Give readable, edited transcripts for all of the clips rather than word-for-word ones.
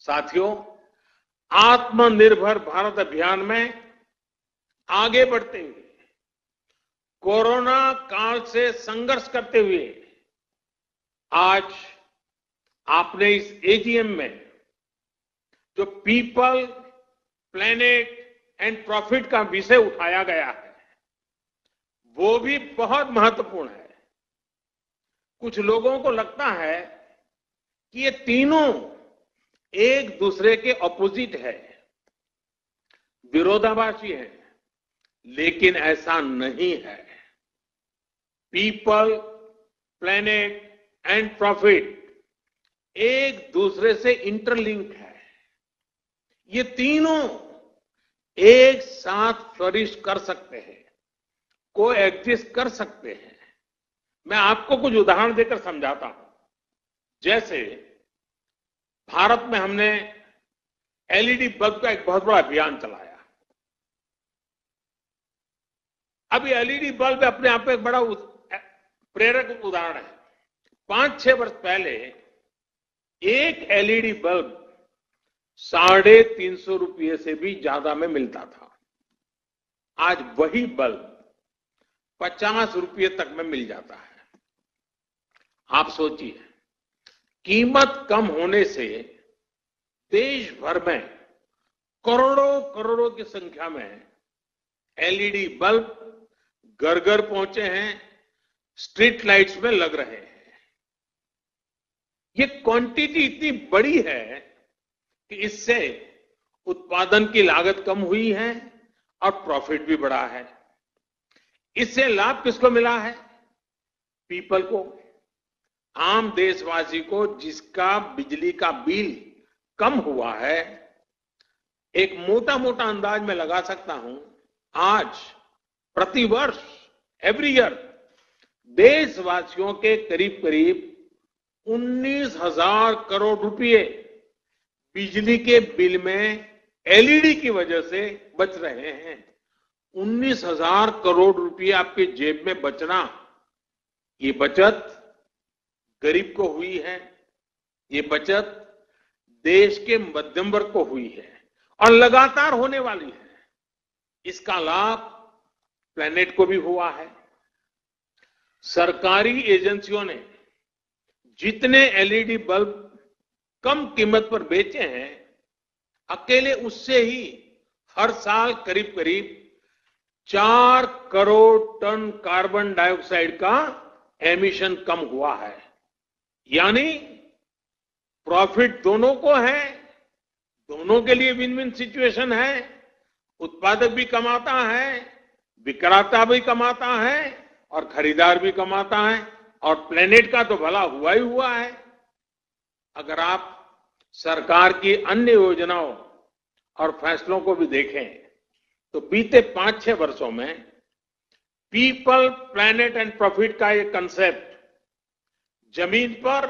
साथियों, आत्मनिर्भर भारत अभियान में आगे बढ़ते हुए कोरोना काल से संघर्ष करते हुए आज आपने इस एजीएम में जो पीपल, प्लेनेट एंड प्रॉफिट का विषय उठाया गया है वो भी बहुत महत्वपूर्ण है। कुछ लोगों को लगता है कि ये तीनों एक दूसरे के ऑपोजिट है, विरोधाभासी है, लेकिन ऐसा नहीं है। पीपल, प्लेनेट एंड प्रॉफिट एक दूसरे से इंटरलिंक है। ये तीनों एक साथ फ्लरिश कर सकते हैं, को एग्जिस्ट कर सकते हैं। मैं आपको कुछ उदाहरण देकर समझाता हूं। जैसे भारत में हमने एलईडी बल्ब का एक बहुत बड़ा अभियान चलाया। अब ये एलईडी बल्ब अपने आप में एक बड़ा प्रेरक उदाहरण है। 5-6 वर्ष पहले एक एलईडी बल्ब 350 रुपये से भी ज्यादा में मिलता था। आज वही बल्ब 50 रुपये तक में मिल जाता है। आप सोचिए, कीमत कम होने से देश भर में करोड़ों करोड़ों की संख्या में एलईडी बल्ब घर घर पहुंचे हैं, स्ट्रीट लाइट्स में लग रहे हैं। ये क्वांटिटी इतनी बड़ी है कि इससे उत्पादन की लागत कम हुई है और प्रॉफिट भी बढ़ा है। इससे लाभ किसको मिला है? पीपल को, आम देशवासी को, जिसका बिजली का बिल कम हुआ है। एक मोटा मोटा अंदाज में लगा सकता हूं, आज प्रतिवर्ष एवरी ईयर देशवासियों के करीब करीब 19,000 करोड़ रुपए बिजली के बिल में एलईडी की वजह से बच रहे हैं। 19,000 करोड़ रुपए आपके जेब में बचना, ये बचत गरीब को हुई है, ये बचत देश के मध्यम वर्ग को हुई है और लगातार होने वाली है। इसका लाभ प्लेनेट को भी हुआ है। सरकारी एजेंसियों ने जितने एलईडी बल्ब कम कीमत पर बेचे हैं, अकेले उससे ही हर साल करीब करीब 4 करोड़ टन कार्बन डाइऑक्साइड का एमिशन कम हुआ है। यानी प्रॉफिट दोनों को है, दोनों के लिए विन विन सिचुएशन है। उत्पादक भी कमाता है, विक्रेता भी कमाता है और खरीदार भी कमाता है, और प्लेनेट का तो भला हुआ ही हुआ है। अगर आप सरकार की अन्य योजनाओं और फैसलों को भी देखें तो बीते 5-6 वर्षों में पीपल, प्लेनेट एंड प्रॉफिट का ये कंसेप्ट जमीन पर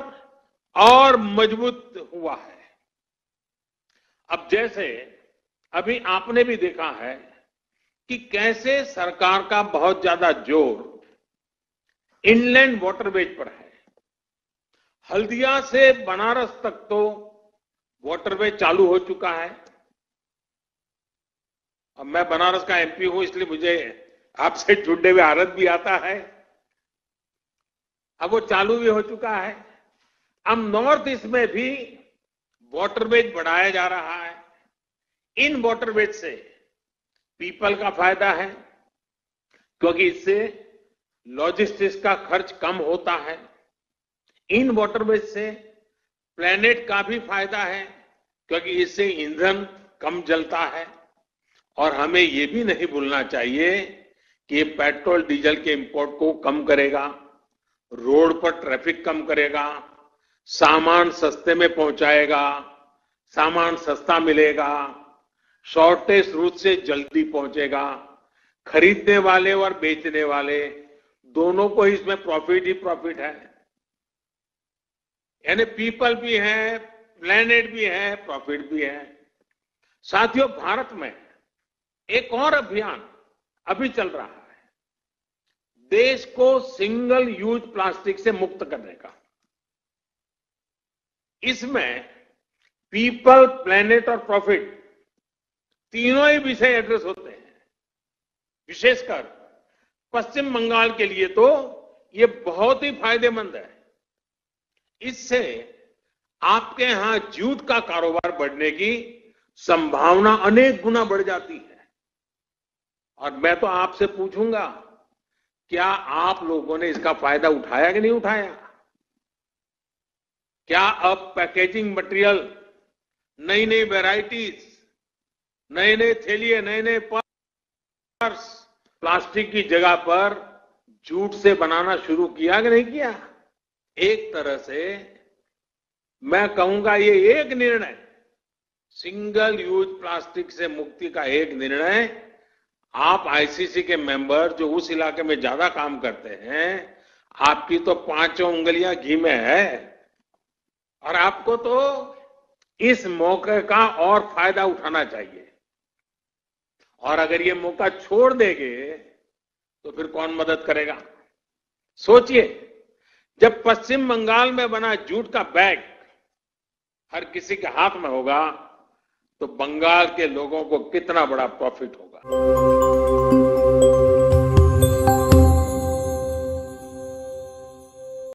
और मजबूत हुआ है। अब जैसे अभी आपने भी देखा है कि कैसे सरकार का बहुत ज्यादा जोर इनलैंड वाटरवेज पर है। हल्दिया से बनारस तक तो वाटरवे चालू हो चुका है। अब मैं बनारस का एमपी हूं, इसलिए मुझे आपसे जुड़ने हुए आनंद भी आता है। अब वो चालू भी हो चुका है। अब नॉर्थ ईस्ट में भी वाटरवेज बढ़ाया जा रहा है। इन वाटरवेज से पीपल का फायदा है, क्योंकि इससे लॉजिस्टिक्स का खर्च कम होता है। इन वाटरवेज से प्लेनेट का भी फायदा है, क्योंकि इससे ईंधन कम जलता है। और हमें ये भी नहीं भूलना चाहिए कि ये पेट्रोल डीजल के इंपोर्ट को कम करेगा, रोड पर ट्रैफिक कम करेगा, सामान सस्ते में पहुंचाएगा, सामान सस्ता मिलेगा, शॉर्टेज रूट से जल्दी पहुंचेगा। खरीदने वाले और बेचने वाले दोनों को इसमें प्रॉफिट ही प्रॉफिट है। यानी पीपल भी है, प्लेनेट भी है, प्रॉफिट भी है। साथियों, भारत में एक और अभियान अभी चल रहा है, देश को सिंगल यूज प्लास्टिक से मुक्त करने का। इसमें पीपल, प्लेनेट और प्रॉफिट तीनों ही विषय एड्रेस होते हैं। विशेषकर पश्चिम बंगाल के लिए तो ये बहुत ही फायदेमंद है। इससे आपके यहां जूट का कारोबार बढ़ने की संभावना अनेक गुना बढ़ जाती है। और मैं तो आपसे पूछूंगा, क्या आप लोगों ने इसका फायदा उठाया कि नहीं उठाया? क्या अब पैकेजिंग मटेरियल, नई नई वैरायटीज, नए नए थैलिए, नए नए पर्स प्लास्टिक की जगह पर जूट से बनाना शुरू किया कि नहीं किया? एक तरह से मैं कहूंगा ये एक निर्णय, सिंगल यूज प्लास्टिक से मुक्ति का एक निर्णय, आप आईसीसी के मेंबर जो उस इलाके में ज्यादा काम करते हैं, आपकी तो पांचों उंगलियां घी में है और आपको तो इस मौके का और फायदा उठाना चाहिए। और अगर ये मौका छोड़ देंगे तो फिर कौन मदद करेगा? सोचिए, जब पश्चिम बंगाल में बना जूट का बैग हर किसी के हाथ में होगा तो बंगाल के लोगों को कितना बड़ा प्रॉफिट होगा।